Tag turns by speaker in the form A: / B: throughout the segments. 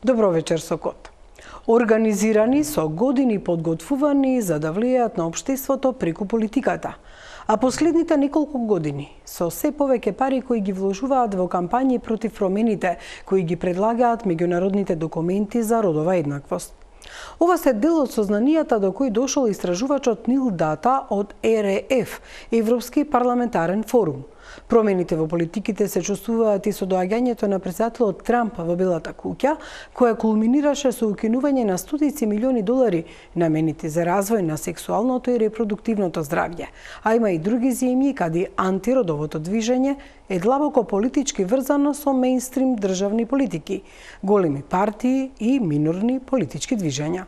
A: Добро вечер со КОД. Организирани со години подготвувани за да влијаат на општеството преку политиката. А последните неколку години, со се повеќе пари кои ги вложуваат во кампањи против промените, кои ги предлагаат меѓународните документи за родова еднаквост. Ова се дел од сознанијата до кои дошол истражувачот Нил Дата од ЕРФ, Европски парламентарен форум. Промените во политиките се чувствуваат и со доаѓањето на председателот Трамп во Белата куќа, која кулминираше со укинување на стотици милиони долари наменети за развој на сексуалното и репродуктивното здравје. А има и други земји каде антиродовото движење е длабоко политички врзано со мејнстрим државни политики, големи партии и минорни политички движења.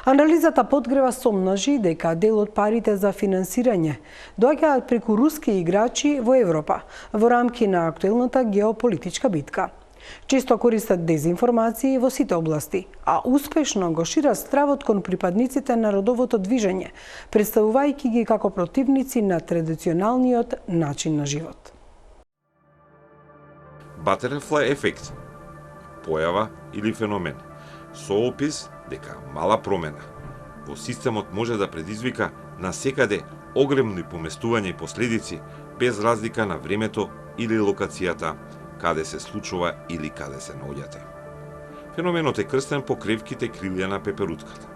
A: Анализата подгрева сомнажи дека дел од парите за финансирање доаѓаат преку руски играчи во Европа, во рамки на актуелната геополитичка битка. Често користат дезинформации во сите области, а успешно го шират стравот кон припадниците на родовото движење, представувајќи ги како противници на традиционалниот начин на живот.
B: Butterfly ефект, појава или феномен, со опис дека мала промена во системот може да предизвика насекаде огромни поместувања и последици без разлика на времето или локацијата каде се случува или каде се наоѓате. Феноменот е крстен по кревките крилја на пеперутката,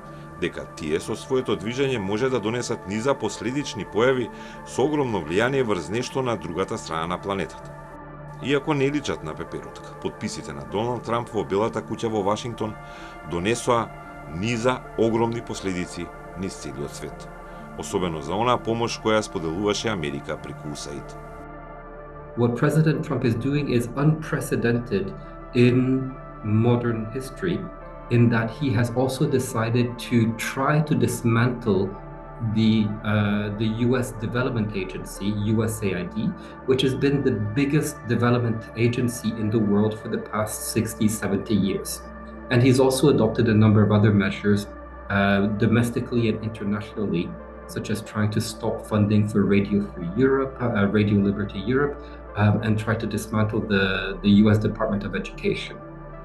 B: дека тие со своето движење може да донесат низа последични појави со огромно влијание врз нешто на другата страна на планетата. Иако не личат на пеперутка, подписите на Доналд Трамп во Белата куќа во Вашингтон донесоа низа огромни последици низ целиот свет, особено за онаа помош која споделуваше Америка преку USAID.
C: What President Trump is doing is unprecedented in modern history, in that he has also decided to try to dismantle the U.S. Development Agency, USAID, which has been the biggest development agency in the world for the past 60, 70 years. And he's also adopted a number of other measures domestically and internationally, such as trying to stop funding for Radio Free Europe, Radio Liberty Europe, and try to dismantle the U.S. Department of Education.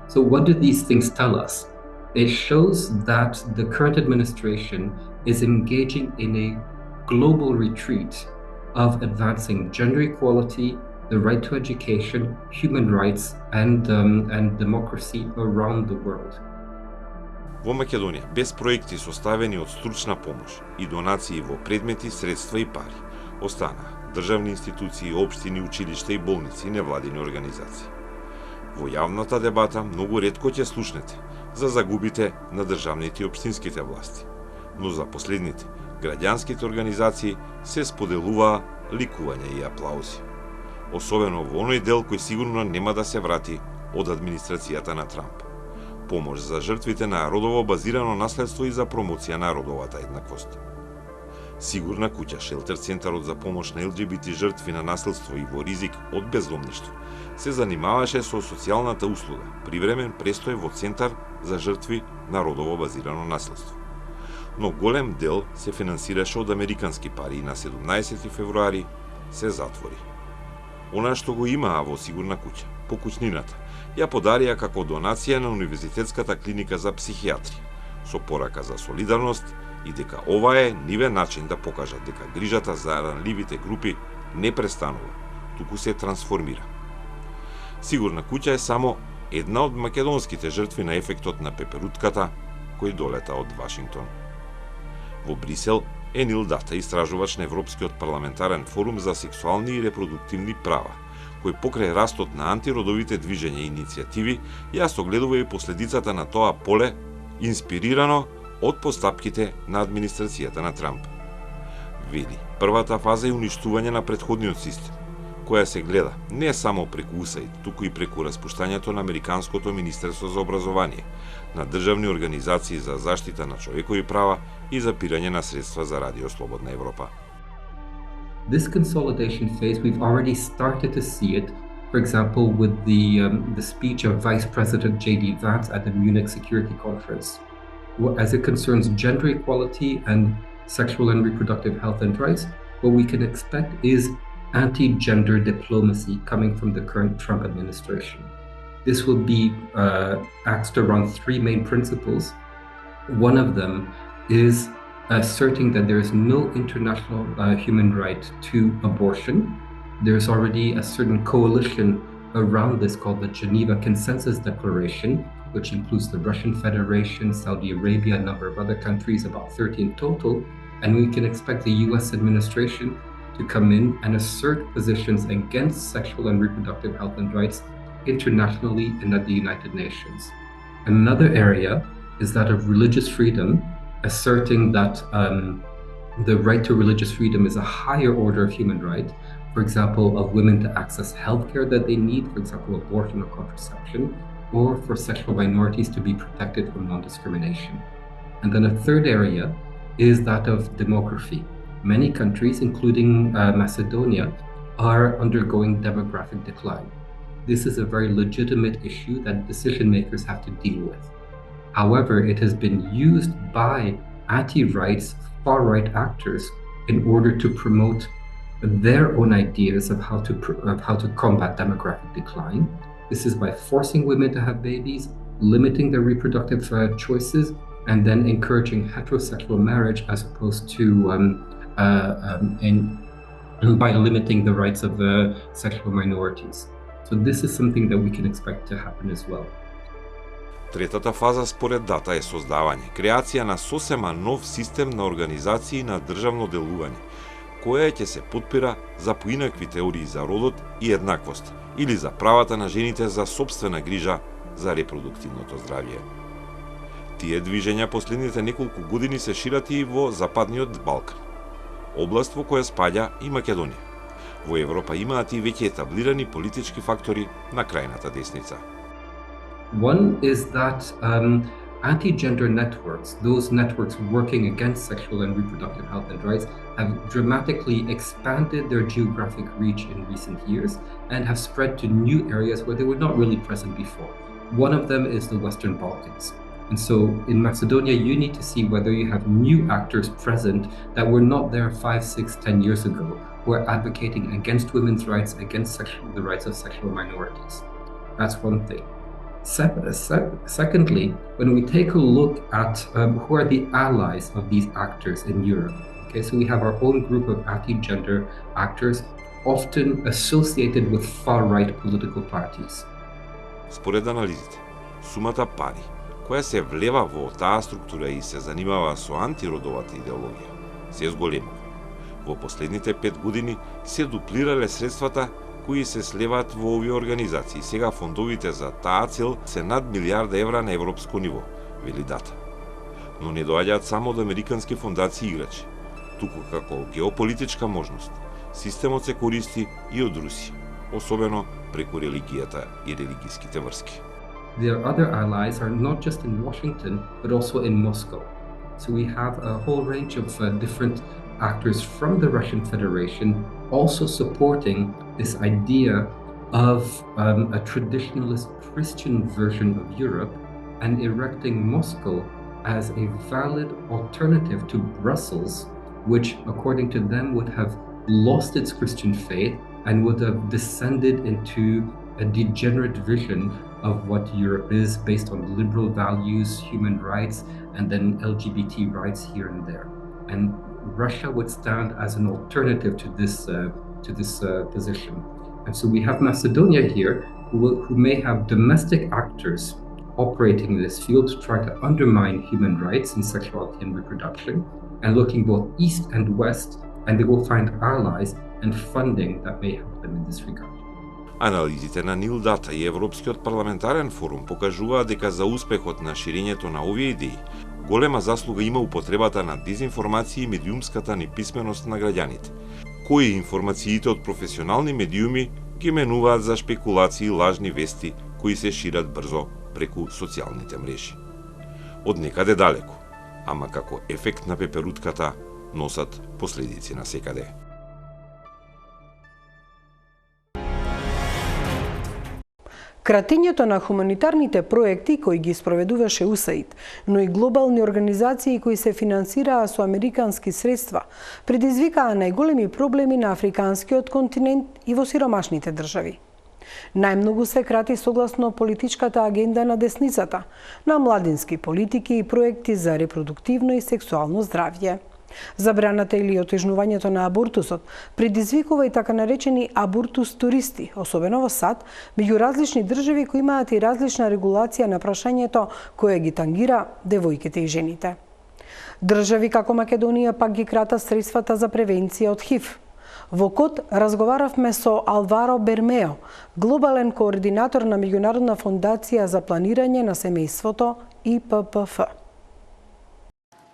C: So what do these things tell us? It shows that the current administration is engaging in a global retreat of advancing gender equality, the right to education, human rights, and democracy around the world.
B: Во Македонија, без проекти составени од стручна помош и донации во предмети, средства и пари, останаа државни институции, општини, училишта и болници и невладини организации. Во јавната дебата многу ретко ќе слушнете за загубите на државните и општинските власти, но за последните, граѓанските организации се споделуваа ликување и аплаузи. Особено во оној дел кој сигурно нема да се врати од администрацијата на Трамп. Помош за жртвите на родово базирано наследство и за промоција на родовата еднаквост. Сигурна куќа, шелтер центарот за помош на ЛГБТ жртви на наследство и во ризик од бездомништво, се занимаваше со социјалната услуга, привремен престој во центар за жртви на родово базирано наследство. Но голем дел се финансираше од американски пари и на 17 февруари се затвори. Она што го имаа во сигурна куќа, по куќнината, ја подарија како донација на Универзитетската клиника за психијатрија, со порака за солидарност и дека ова е нивен начин да покажат дека грижата за ранливите групи не престанува, туку се трансформира. Сигурна куќа е само една од македонските жртви на ефектот на пеперутката кој долета од Вашингтон. Во Брисел е Нил Дата, истражувач на Европскиот парламентарен форум за сексуални и репродуктивни права, кој покрај растот на антиродовите движења и иницијативи ја согледува и последицата на тоа поле, инспирирано од постапките на администрацијата на Трамп. Вели, првата фаза е уништување на претходниот систем, која се гледа не само преку USAID, туку и преку распуштањето на Американското министерство за образование, на државни организации за заштита на човекови права и запирање на средства за Радио Слободна Европа.
C: This consolidation phase, we've already started to see it, for example, with the speech of Vice President J.D. Vance at the Munich Security Conference. As it concerns gender equality and sexual and reproductive health and rights, what we can expect is anti-gender diplomacy coming from the current Trump administration. This will be axed around three main principles. One of them is asserting that there is no international human right to abortion. There's already a certain coalition around this called the Geneva Consensus Declaration, which includes the Russian Federation, Saudi Arabia, a number of other countries, about 30 in total. And we can expect the US administration to come in and assert positions against sexual and reproductive health and rights internationally and at the United Nations. Another area is that of religious freedom, asserting that the right to religious freedom is a higher order of human right, for example, of women to access healthcare that they need, for example, abortion or contraception, or for sexual minorities to be protected from non-discrimination. And then a third area is that of demography. Many countries, including Macedonia, are undergoing demographic decline. This is a very legitimate issue that decision makers have to deal with. However, it has been used by anti-rights, far-right actors in order to promote their own ideas of how to combat demographic decline. This is by forcing women to have babies, limiting their reproductive choices, and then encouraging heterosexual marriage as opposed to by limiting the rights of sexual minorities. So this is something that we can expect to happen as well.
B: Третата фаза според Дата е создавање, креација на сосема нов систем на организации на државно делување, која ќе се потпира за поинакви теории за родот и еднаквост или за правата на жените за сопствена грижа за репродуктивното здравје. Тие движења последните неколку години се шират и во Западниот Балкан, област во која спаѓа и Македонија. Во Европа имаат и веќе етаблирани политички фактори на крајната десница.
C: One is that anti-gender networks, those networks working against sexual and reproductive health and rights, have dramatically expanded their geographic reach in recent years and have spread to new areas where they were not really present before. One of them is the Western Balkans. And so in Macedonia, you need to see whether you have new actors present that were not there 5, 6, 10 years ago, who are advocating against women's rights, against the rights of sexual minorities. That's one thing. Secondly, when we take a look at who are the allies of these actors in Europe, okay, so we have our own group of anti-gender actors, often associated with far-right political parties.
B: Според анализите, сумата пари која се влева во таа структура и се занимава со антиродовата идеологија, се зголемува. Во последните 5 години се дуплирале средствата кои се слеваат во овие организации. Сега фондовите за таа цел се над милиарда евра на европско ниво, вели Дата. Но не доаѓаат само од американски фондации играчи, туку како геополитичка можност. Системот се користи и од Русија, особено преку религијата и религиските врски.
C: Their other allies are not just in Washington, but also in Moscow. So we have a whole range of different actors from the Russian Federation also supporting this idea of a traditionalist Christian version of Europe and erecting Moscow as a valid alternative to Brussels, which, according to them, would have lost its Christian faith and would have descended into a degenerate vision of what Europe is, based on liberal values, human rights, and then LGBT rights here and there. And Russia would stand as an alternative to this position. And so we have Macedonia here, who may have domestic actors operating in this field to try to undermine human rights in sexuality and reproduction, and looking both east and west, and they will find allies and funding that may help them in this regard.
B: Анализите на Нил Дата и Европскиот парламентарен форум покажуваат дека за успехот на ширењето на овие идеи голема заслуга има употребата на дезинформација и медиумската неписменост на граѓаните, кои информациите од професионални медиуми ги менуваат за шпекулации и лажни вести кои се шират брзо преку социјалните мрежи. Од некаде далеко, ама како ефект на пеперутката, носат последици на секаде.
A: Кратењето на хуманитарните проекти кои ги спроведуваше УСАИД, но и глобални организации кои се финансираа со американски средства, предизвикаа најголеми проблеми на африканскиот континент и во сиромашните држави. Најмногу се крати согласно политичката агенда на десницата, на младински политики и проекти за репродуктивно и сексуално здравје. Забраната или отежнувањето на абортусот предизвикува и така наречени абортус туристи, особено во САД, меѓу различни држави кои имаат и различна регулација на прашањето кое ги тангира девојките и жените. Држави како Македонија пак ги крата средствата за превенција од ХИВ. Во КОД разговаравме со Алваро Бермео, глобален координатор на Меѓународна фондација за планирање на семејството ИППФ.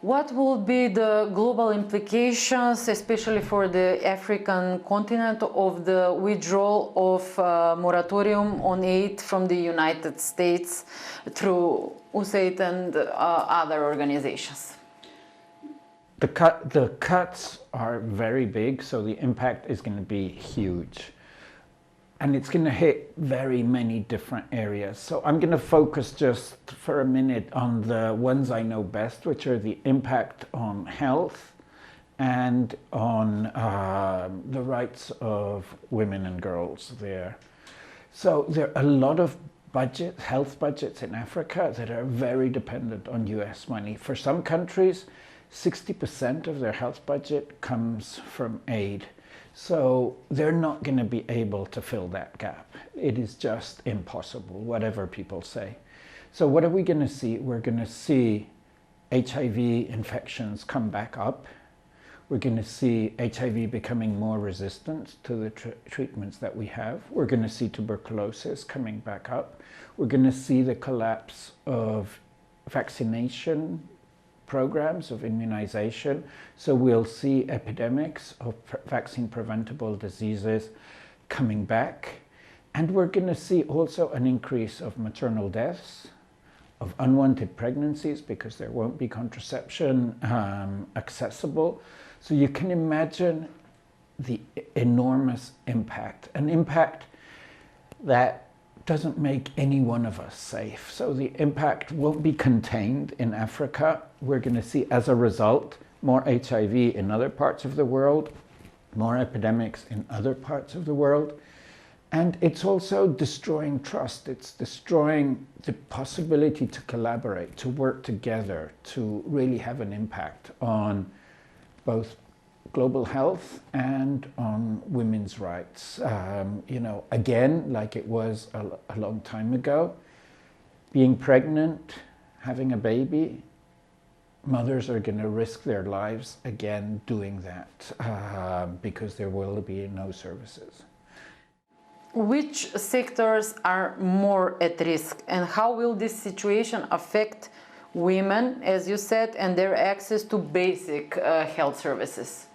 D: What will be the global implications, especially for the African continent, of the withdrawal of moratorium on aid from the United States through USAID and other organizations?
E: The cuts are very big, so the impact is going to be huge. And it's going to hit very many different areas. So I'm going to focus just for a minute on the ones I know best, which are the impact on health and on the rights of women and girls there. So there are a lot of health budgets in Africa that are very dependent on US money. For some countries, 60% of their health budget comes from aid. So they're not going to be able to fill that gap. It is just impossible, whatever people say. So what are we going to see? We're going to see HIV infections come back up. We're going to see HIV becoming more resistant to the treatments that we have. We're going to see tuberculosis coming back up. We're going to see the collapse of vaccination programs, of immunization. So we'll see epidemics of vaccine preventable diseases coming back. And we're going to see also an increase of maternal deaths, of unwanted pregnancies, because there won't be contraception accessible. So you can imagine the enormous impact, an impact that doesn't make any one of us safe. So the impact won't be contained in Africa. We're going to see, as a result, more HIV in other parts of the world, more epidemics in other parts of the world. And it's also destroying trust. It's destroying the possibility to collaborate, to work together, to really have an impact on both global health and on women's rights. Again, like it was a long time ago, being pregnant, having a baby, mothers are going to risk their lives again doing that because there will be no services.
D: Which sectors are more at risk, and how will this situation affect women, as you said, and their access to basic health services?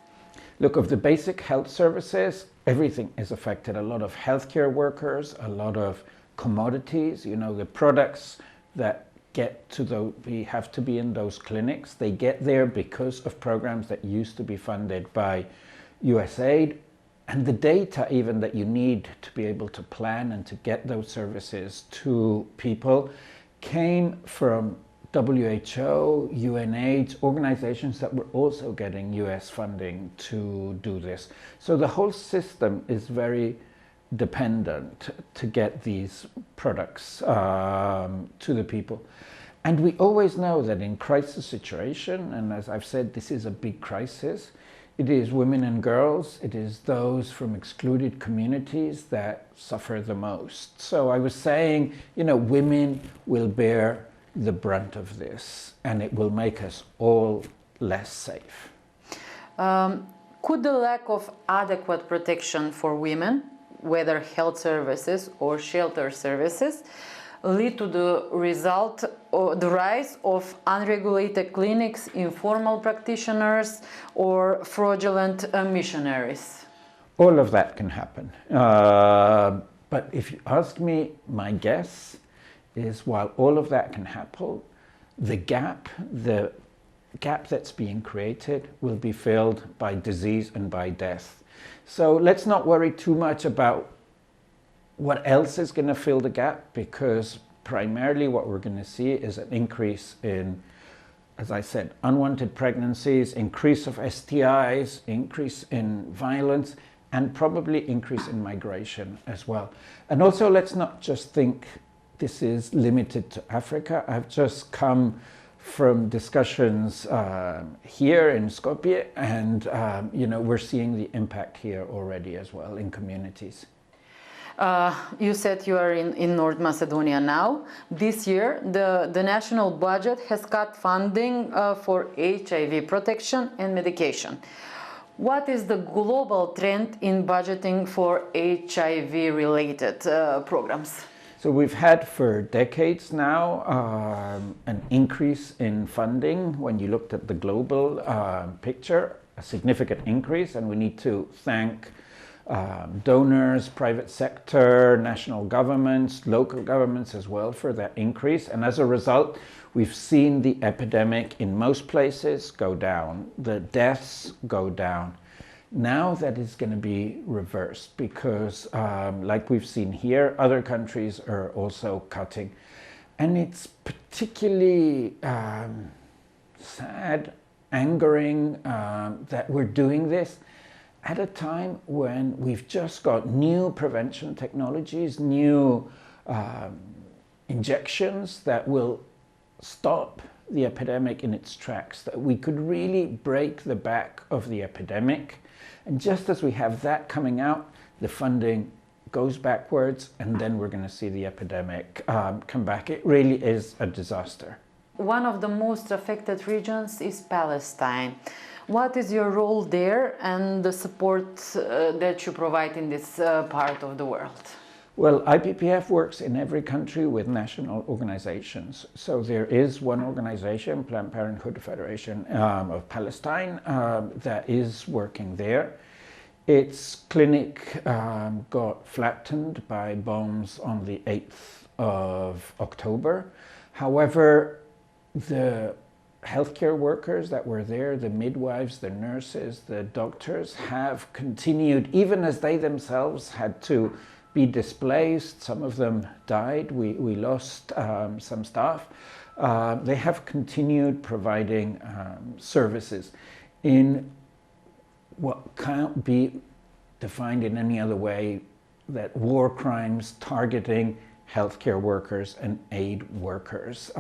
E: Look, of the basic health services, everything is affected. A lot of healthcare workers, a lot of commodities, the products that have to be in those clinics, they get there because of programs that used to be funded by USAID. And the data even that you need to be able to plan and to get those services to people came from WHO, UNAIDS, organizations that were also getting US funding to do this. So the whole system is very dependent to get these products to the people. And we always know that in crisis situation, and as I've said, this is a big crisis, it is women and girls, it is those from excluded communities that suffer the most. So I was saying, women will bear the brunt of this, and it will make us all less safe.
D: Could the lack of adequate protection for women, whether health services or shelter services, lead to the result or the rise of unregulated clinics, informal practitioners, or fraudulent missionaries?
E: All of that can happen. But if you ask me, my guess is while all of that can happen, the gap that's being created will be filled by disease and by death. So let's not worry too much about what else is going to fill the gap, because primarily what we're going to see is an increase in, as I said, unwanted pregnancies, increase of STIs, increase in violence, and probably increase in migration as well. And also, let's not just think this is limited to Africa. I've just come from discussions here in Skopje, and we're seeing the impact here already as well in communities.
D: You said you are in North Macedonia now. This year, the national budget has cut funding for HIV protection and medication. What is the global trend in budgeting for HIV-related programs?
E: So we've had for decades now an increase in funding. When you looked at the global picture, a significant increase, and we need to thank donors, private sector, national governments, local governments as well for that increase. And as a result, we've seen the epidemic in most places go down, the deaths go down. Now that is going to be reversed because, like we've seen here, other countries are also cutting. And it's particularly sad, angering that we're doing this at a time when we've just got new prevention technologies, new injections that will stop the epidemic in its tracks, that we could really break the back of the epidemic. And just as we have that coming out, the funding goes backwards, and then we're going to see the epidemic come back. It really is a disaster.
D: One of the most affected regions is Palestine. What is your role there and the support that you provide in this part of the world?
E: Well, IPPF works in every country with national organizations. So there is one organization, Planned Parenthood Federation of Palestine, that is working there. Its clinic got flattened by bombs on the 8th of October. However, the healthcare workers that were there, the midwives, the nurses, the doctors have continued, even as they themselves had to be displaced. Some of them died. We lost some staff. They have continued providing services in what can't be defined in any other way, that war crimes targeting healthcare workers and aid workers.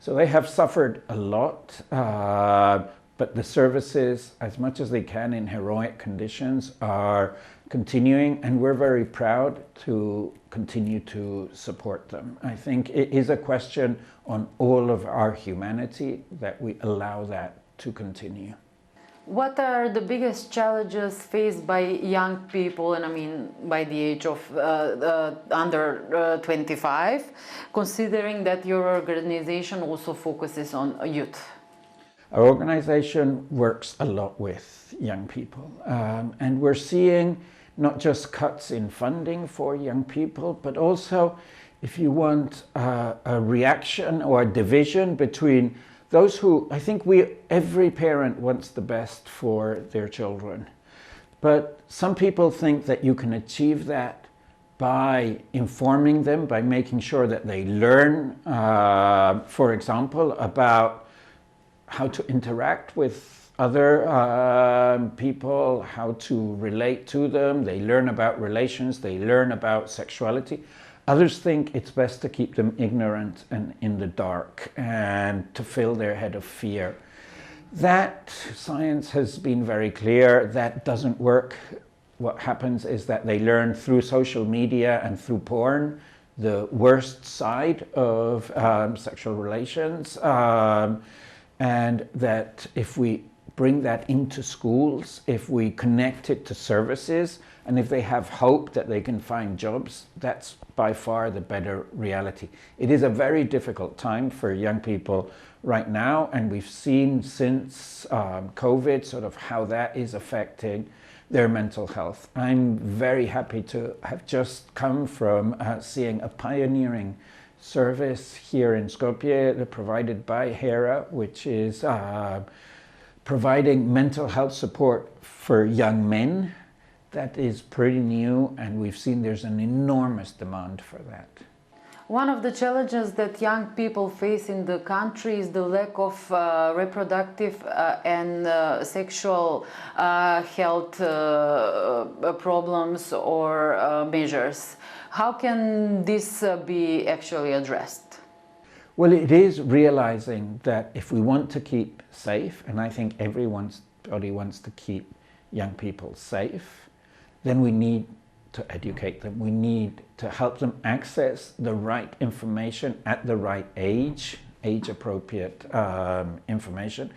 E: So they have suffered a lot, but the services, as much as they can in heroic conditions, are continuing, and we're very proud to continue to support them. I think it is a question on all of our humanity that we allow that to continue.
D: What are the biggest challenges faced by young people, and I mean by the age of under 25, considering that your organization also focuses on youth?
E: Our organization works a lot with young people, and we're seeing not just cuts in funding for young people, but also, if you want, a reaction or a division between those who, I think every parent wants the best for their children. But some people think that you can achieve that by informing them, by making sure that they learn, for example, about how to interact with other people, how to relate to them. They learn about relations, they learn about sexuality. Others think it's best to keep them ignorant and in the dark and to fill their head of fear. That science has been very clear. That doesn't work. What happens is that they learn through social media and through porn the worst side of sexual relations, and that if we bring that into schools, if we connect it to services, and if they have hope that they can find jobs, that's by far the better reality. It is a very difficult time for young people right now, and we've seen since COVID sort of how that is affecting their mental health. I'm very happy to have just come from seeing a pioneering service here in Skopje provided by HERA, which is providing mental health support for young men. That is pretty new, and we've seen there's an enormous demand for that.
D: One of the challenges that young people face in the country is the lack of reproductive and sexual health problems or measures. How can this be actually addressed?
E: Well, it is realizing that if we want to keep safe, and I think everybody wants to keep young people safe, then we need to educate them. We need to help them access the right information at the right age-appropriate information.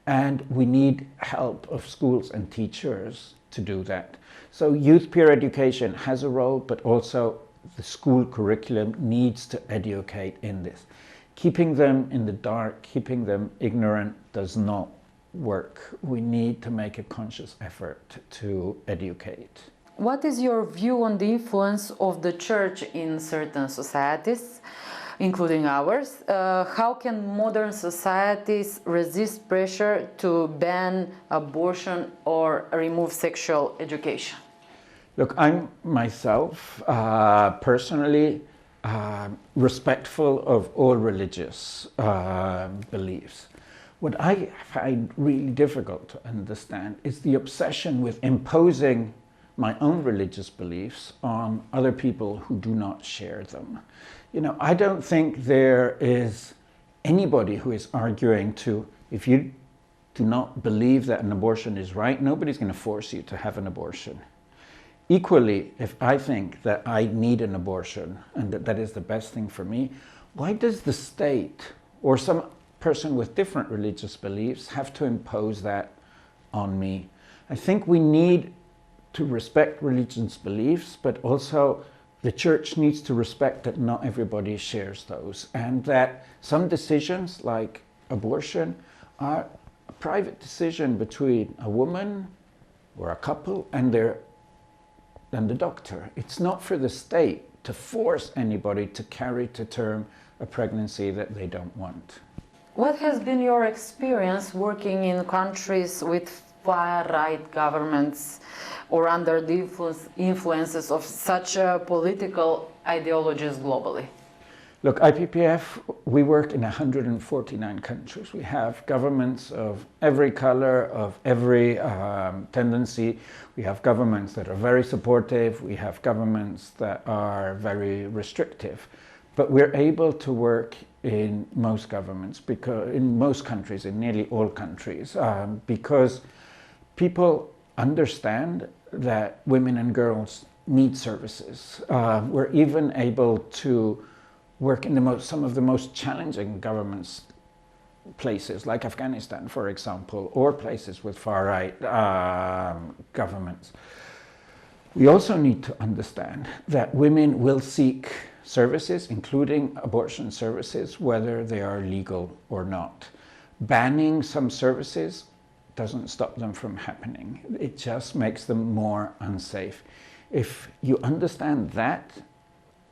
E: And we need help of schools and teachers to do that. So youth peer education has a role, but also the school curriculum needs to educate in this. Keeping them in the dark, keeping them ignorant does not work. We need to make a conscious effort to educate.
D: What is your view on the influence of the church in certain societies, including ours? How can modern societies resist pressure to ban abortion or remove sexual education?
E: Look, I'm myself personally respectful of all religious beliefs. What I find really difficult to understand is the obsession with imposing my own religious beliefs on other people who do not share them. You know, I don't think there is anybody who is arguing to, if you do not believe that an abortion is right, nobody's going to force you to have an abortion. Equally, if I think that I need an abortion and that is the best thing for me, why does the state or some person with different religious beliefs have to impose that on me? I think we need to respect religion's beliefs, but also the church needs to respect that not everybody shares those, and that some decisions like abortion are a private decision between a woman or a couple and the doctor. It's not for the state to force anybody to carry to term a pregnancy that they don't want.
D: What has been your experience working in countries with far-right governments or under the influences of such political ideologies globally?
E: Look, IPPF, we work in 149 countries. We have governments of every color, of every tendency. We have governments that are very supportive. We have governments that are very restrictive. But we're able to work in most governments, in most countries, in nearly all countries, because people understand that women and girls need services. We're even able to work in some of the most challenging governments, places like Afghanistan, for example, or places with far-right governments. We also need to understand that women will seek services, including abortion services, whether they are legal or not. Banning some services doesn't stop them from happening. It just makes them more unsafe. If you understand that,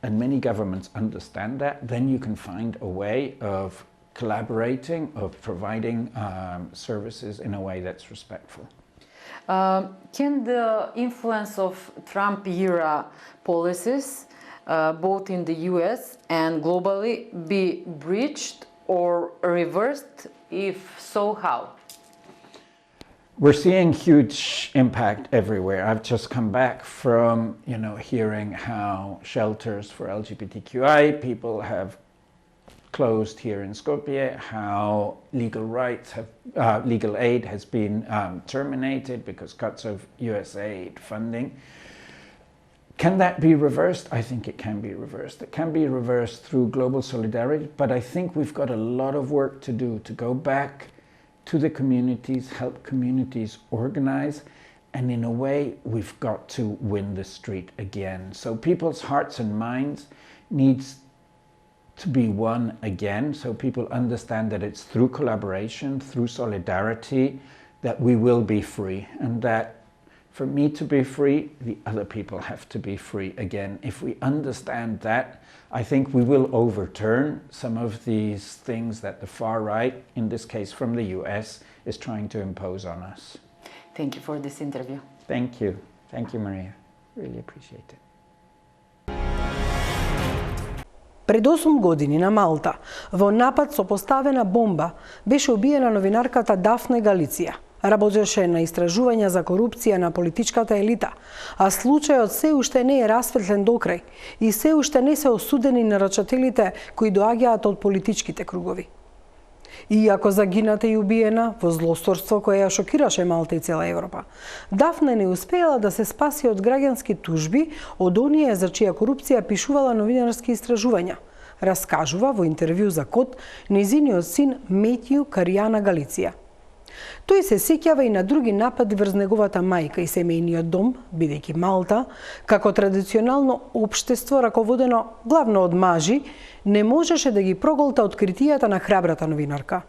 E: and many governments understand that, then you can find a way of collaborating, of providing services in a way that's respectful.
D: Can the influence of Trump-era policies, both in the US and globally, be breached or reversed? If so, how?
E: We're seeing huge impact everywhere. I've just come back from, hearing how shelters for LGBTQI people have closed here in Skopje, how legal aid has been terminated because cuts of USAID funding. Can that be reversed? I think it can be reversed. It can be reversed through global solidarity, but I think we've got a lot of work to do to go back to the communities, help communities organize, and in a way we've got to win the street again. So people's hearts and minds needs to be won again, so people understand that it's through collaboration, through solidarity, that we will be free, and that for me to be free, the other people have to be free again. If we understand that, I think we will overturn some of these things that the far right, in this case from the US, is trying to impose on us.
D: Thank you for this interview.
E: Thank you. Thank you, Maria. Really appreciate it.
A: Пред 8 години на Малта, во напад со поставена бомба, беше убиена новинарката Дафне Галиција. Работеше на истражувања за корупција на политичката елита, а случајот се уште не е расветлен до крај и се уште не се осудени нарачателите кои доаѓаат од политичките кругови. Иако загината и убиена во злосторство кое ја шокираше Малта и цела Европа, Дафне не успеала да се спаси од граѓански тужби од оние за чија корупција пишувала новинарски истражувања, раскажува во интервју за KOD нејзиниот син Метју Кариана Галиција. Тој се сеќава и на други напади врз неговата мајка и семејниот дом, бидејќи Малта, како традиционално општество раководено главно од мажи, не можеше да ги проголта откритијата на храбрата новинарка.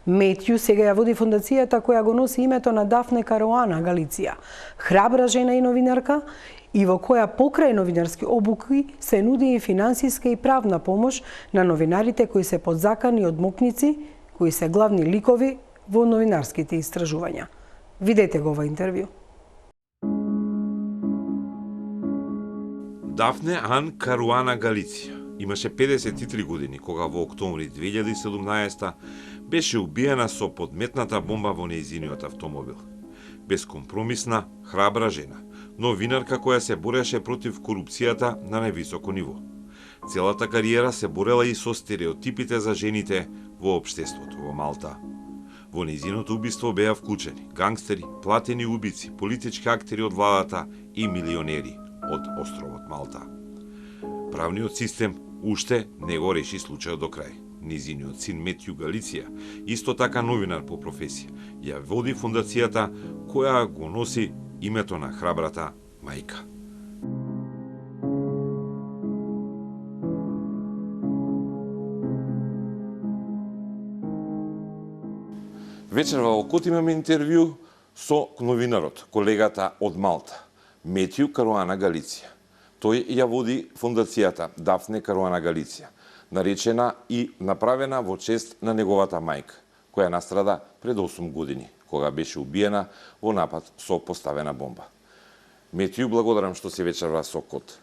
A: Метју сега ја води фондацијата која го носи името на Дафне Каруана Галиција, храбра жена и новинарка, и во која покрај новинарски обуки се нуди и финансиска и правна помош на новинарите кои се подзакани одмокници, кои се главни ликови во новинарските истражувања. Видете го ова интервју.
B: Дафне Ан Каруана Галиција имаше 53 години кога во октомври 2017 беше убиена со подметната бомба во нејзиниот автомобил. Безкомпромисна, храбра жена, новинарка која се бореше против корупцијата на највисоко ниво. Целата кариера се борела и со стереотипите за жените во општеството во Малта. Во нејзиното убиство беа вклучени гангстери, платени убици, политички актери од владата и милионери од островот Малта. Правниот систем уште не го реши случајот до крај. Нејзиниот син Метју Галиција, исто така новинар по професија, ја води фондацијата која го носи името на храбрата мајка. Вечерва во KOD имаме интервју со новинарот, колегата од Малта, Метју Каруана Галиција. Тој ја води фондацијата Дафне Каруана Галиција, наречена и направена во чест на неговата мајка, која настрада пред 8 години, кога беше убиена во напад со поставена бомба. Метју, благодарам што си вечерва со KOD.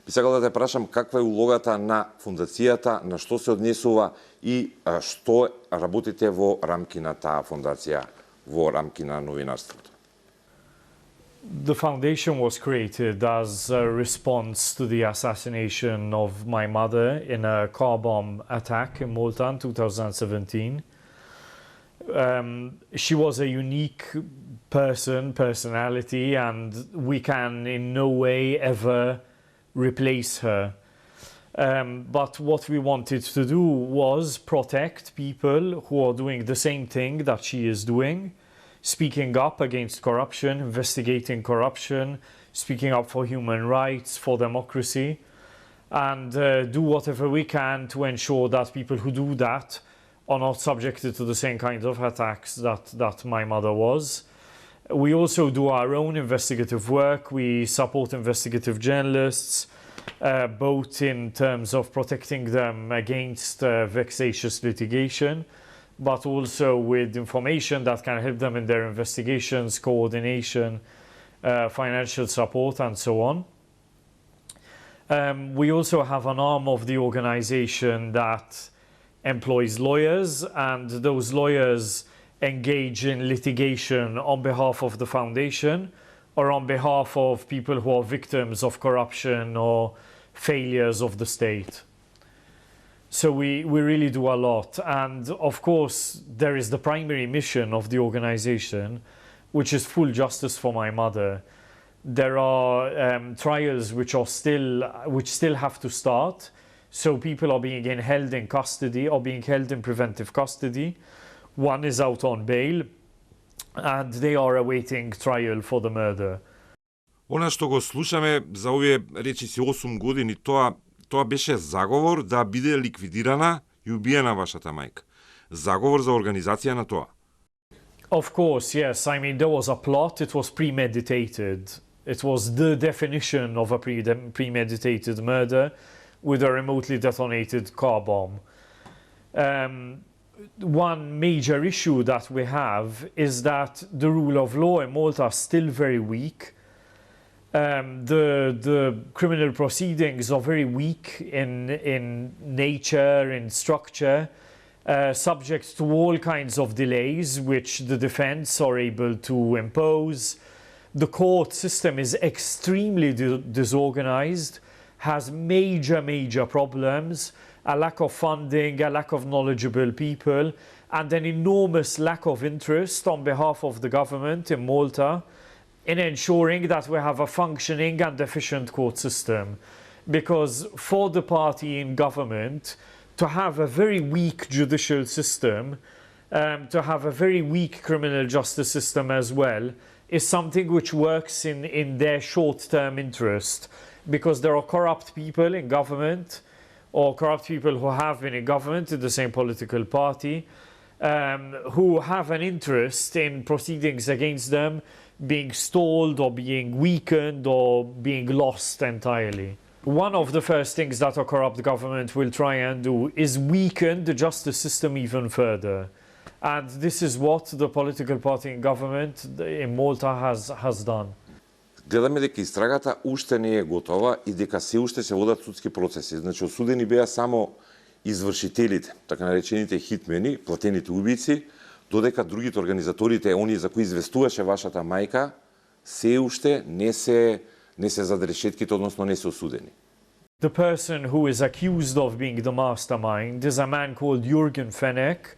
B: Би сакал да те прашам каква е улогата на фондацијата, на што се однесува и што работите во рамки на таа фондација, во рамки на новинарството.
F: The foundation was created as a response to the assassination of my mother in a car bomb attack in Malta in 2017. She was a unique personality, and we can in no way ever replace her. But what we wanted to do was protect people who are doing the same thing that she is doing, speaking up against corruption, investigating corruption, speaking up for human rights, for democracy, and do whatever we can to ensure that people who do that are not subjected to the same kind of attacks that my mother was. We also do our own investigative work. We support investigative journalists, both in terms of protecting them against vexatious litigation, but also with information that can help them in their investigations, coordination, financial support, and so on. We also have an arm of the organization that employs lawyers, and those lawyers engage in litigation on behalf of the foundation or on behalf of people who are victims of corruption or failures of the state. So we really do a lot. And of course, there is the primary mission of the organization, which is full justice for my mother. There are trials which still have to start. So people are being held in custody or being held in preventive custody. One is out on bail, and they are awaiting trial for the murder.
B: Она што го слушаме за овие речиси 8 години, тоа беше заговор да биде ликвидирана и убиена вашата мајка. Заговор за организација на тоа.
F: Of course, yes. I mean, there was a plot. It was premeditated. It was the definition of a premeditated murder with a remotely detonated car bomb. One major issue that we have is that the rule of law in Malta is still very weak. The criminal proceedings are very weak in nature, in structure, subject to all kinds of delays which the defense are able to impose. The court system is extremely disorganized, has major problems, a lack of funding, a lack of knowledgeable people, and an enormous lack of interest on behalf of the government in Malta in ensuring that we have a functioning and efficient court system. Because for the party in government to have a very weak judicial system, to have a very weak criminal justice system as well, is something which works in their short-term interest. Because there are corrupt people in government, or corrupt people who have been in government in the same political party, who have an interest in proceedings against them being stalled or being weakened or being lost entirely. One of the first things that a corrupt government will try and do is weaken the justice system even further. And this is what the political party in government in Malta has done.
B: Гледаме дека истрагата уште не е готова и дека се уште се водат судски процеси. Значи, осудени беа само извршителите, така наречените хитмени, платените убийци, додека другите организаторите, оние за кои известуваше вашата мајка, се уште не се зад решетките, односно не се осудени.
F: The person who is accused of being the mastermind is a man called Jürgen Fenech.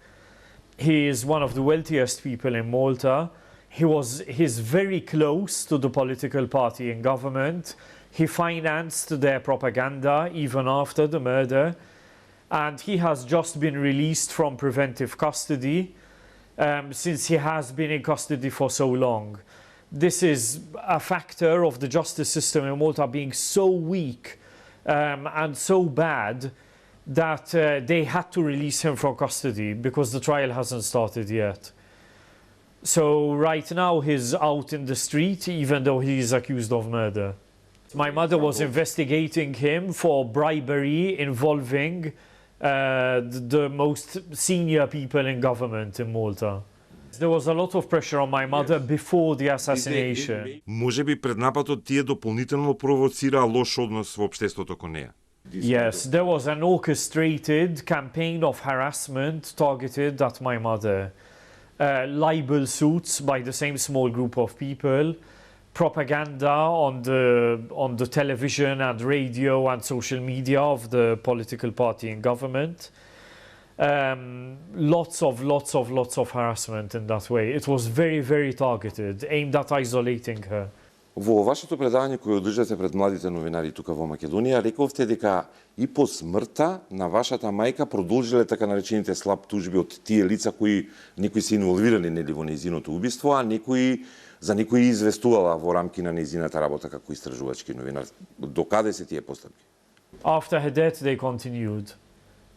F: He is one of the wealthiest people in Malta. He's very close to the political party in government. He financed their propaganda even after the murder. And he has just been released from preventive custody since he has been in custody for so long. This is a factor of the justice system in Malta being so weak and so bad that they had to release him from custody because the trial hasn't started yet. So right now he's out in the street even though he is accused of murder. My mother was investigating him for bribery involving the most senior people in government in Malta. There was a lot of pressure on my mother before the assassination.
B: Може би пред нападот тие дополнително провоцираа лош однос во општеството кон неа.
F: Yes, there was an orchestrated campaign of harassment targeted at my mother. Libel suits by the same small group of people, propaganda on the television and radio and social media of the political party in government. Lots of harassment in that way. It was very targeted, aimed at isolating her.
B: Во вашето предавање кое одржате пред младите новинари тука во Македонија, рековте дека и по смртта на вашата мајка продолжиле така наречените слаб тужби од тие лица кои некои се инволвирани нели во нејзиното убиство, а за некои известувала во рамки на нејзината работа како истражувачки новинар. Докаде се тие постапки?
F: After her death they continued,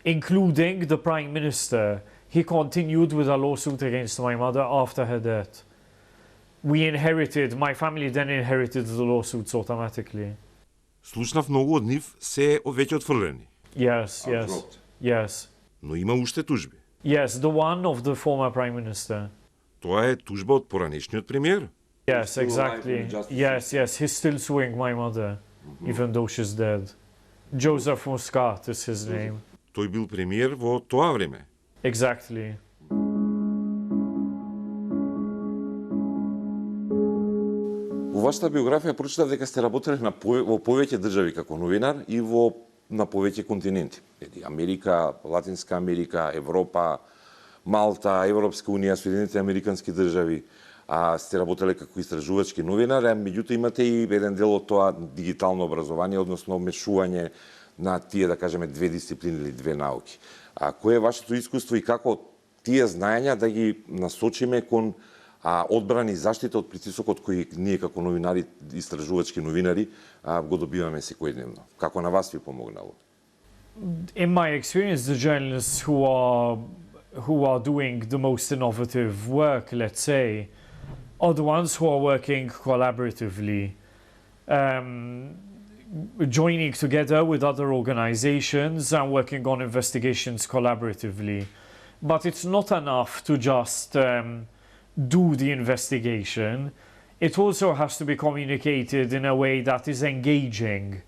F: including the Prime Minister. He continued with a lawsuit against my mother after her death. My family then inherited the lawsuits automatically.
B: Слушнав многу од нив се веќе отфрлени.
F: Yes.
B: Но има уште тужби.
F: Yes, the one of the former Prime Minister.
B: Тоа е тужба од поранешниот премиер.
F: Yes, exactly. Yes, he's still suing my mother, even though she's dead. Joseph Muscat is his name.
B: Тој бил премиер во тоа време.
F: Exactly.
B: Во вашата биографија прочитав дека сте работеле во повеќе држави како новинар и на повеќе континенти. Америка, Латинска Америка, Европа, Малта, Европска унија, Соединените американски држави. Сте работеле како истражувачки новинар, меѓутоа имате и еден дел од тоа дигитално образование, односно мешување на тие, да кажеме, две дисциплини или две науки. Кое е вашето искуство и како тие знаења да ги насочиме кон одбрана и заштита од притисокот кој ние како новинари, истражувачки новинари, го добиваме секојдневно? Како на вас ви помогнало?
F: In my experience, the journalists who are doing the most innovative work, let's say, are the ones who are working collaboratively, joining together with other organizations and working on investigations collaboratively. But it's not enough to just do the investigation. it also has to be communicated in a way that is engaging.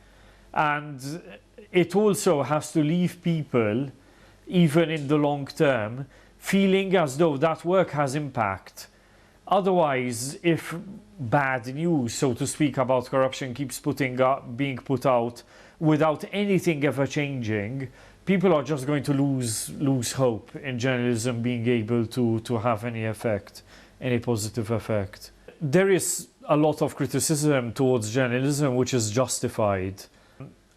F: And it also has to leave people, even in the long term, feeling as though that work has impact. Otherwise, if bad news, so to speak, about corruption keeps being put out without anything ever changing, people are just going to lose hope in journalism being able to have any effect, any positive effect. There is a lot of criticism towards journalism which is justified.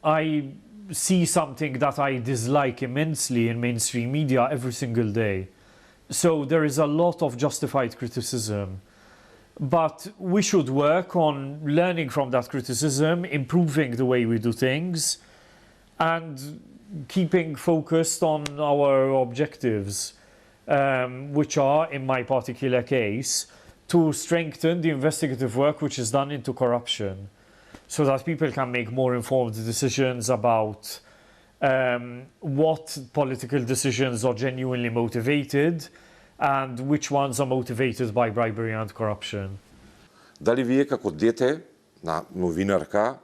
F: I see something that I dislike immensely in mainstream media every single day. So there is a lot of justified criticism. But we should work on learning from that criticism, improving the way we do things, and keeping focused on our objectives, which are, in my particular case, to strengthen the investigative work which is done into corruption, so that people can make more informed decisions about what political decisions are genuinely motivated and which ones are motivated by bribery and corruption.
B: Дали вие како дете на новинарка,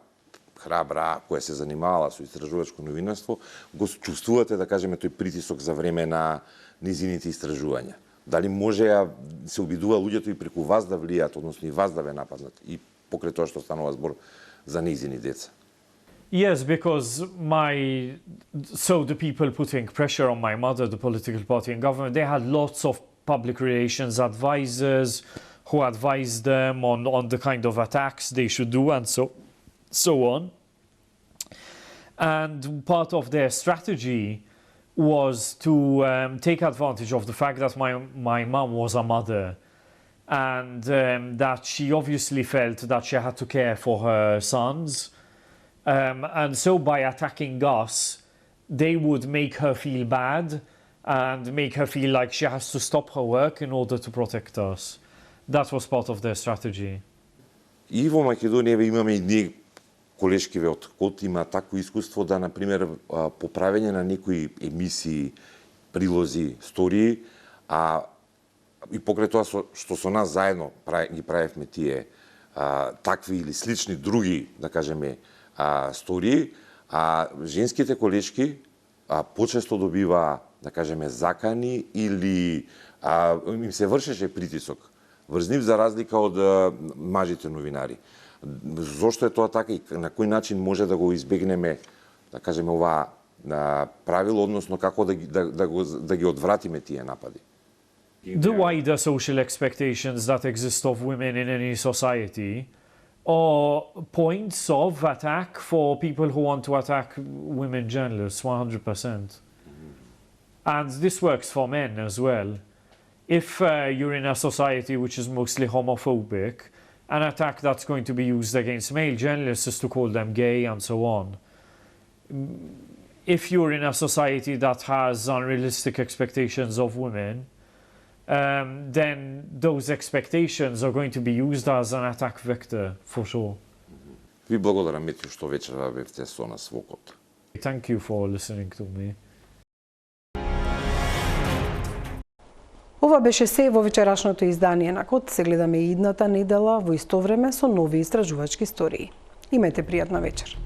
B: храбра, која се занимавала со истражувачко новинарство, го чувствувате, да кажеме, тој притисок за време на низините истражувања? Дали може се обидува луѓето и преку вас да влијат, односно и вас да ве нападнат, и покрај тоа што станува збор за низини деца?
F: Yes, because the people putting pressure on my mother, the political party and government, they had lots of public relations advisors who advised them on the kind of attacks they should do and so on. And part of their strategy was to take advantage of the fact that my mum was a mother, and that she obviously felt that she had to care for her sons. And so by attacking us, they would make her feel bad and make her feel like she has to stop her work in order to protect us. That was part of their strategy.
B: И во Македонија имаме и ние колешкиве од КОД има такво искуство да, например, по правење на некои емисии, прилози, стории, и покрај тоа што со нас заедно ги правевме тие такви или слични други, да кажеме, стории, женските колешки почесто добива, да кажеме, закани или им се вршеше притисок врз нив за разлика од мажите новинари. Зошто е тоа така и на кој начин може да го избегнеме, да кажеме, ова правило, односно како да ги одвратиме тие напади?
F: The wider social expectations that exist of women in any society are points of attack for people who want to attack women journalists, 100%. And this works for men as well. If you're in a society which is mostly homophobic, an attack that's going to be used against male journalists is to call them gay and so on. If you're in a society that has unrealistic expectations of women, then those expectations are going to be used as an attack vector, for sure.
B: Ви благодарам, Метју, што вечера бевте со нас во КОД.
F: Thank you for listening to me.
A: Ова беше се во вечерашното издание на КОД. Се гледаме и идната недела во исто време со нови истражувачки истории. Имајте пријатна вечер.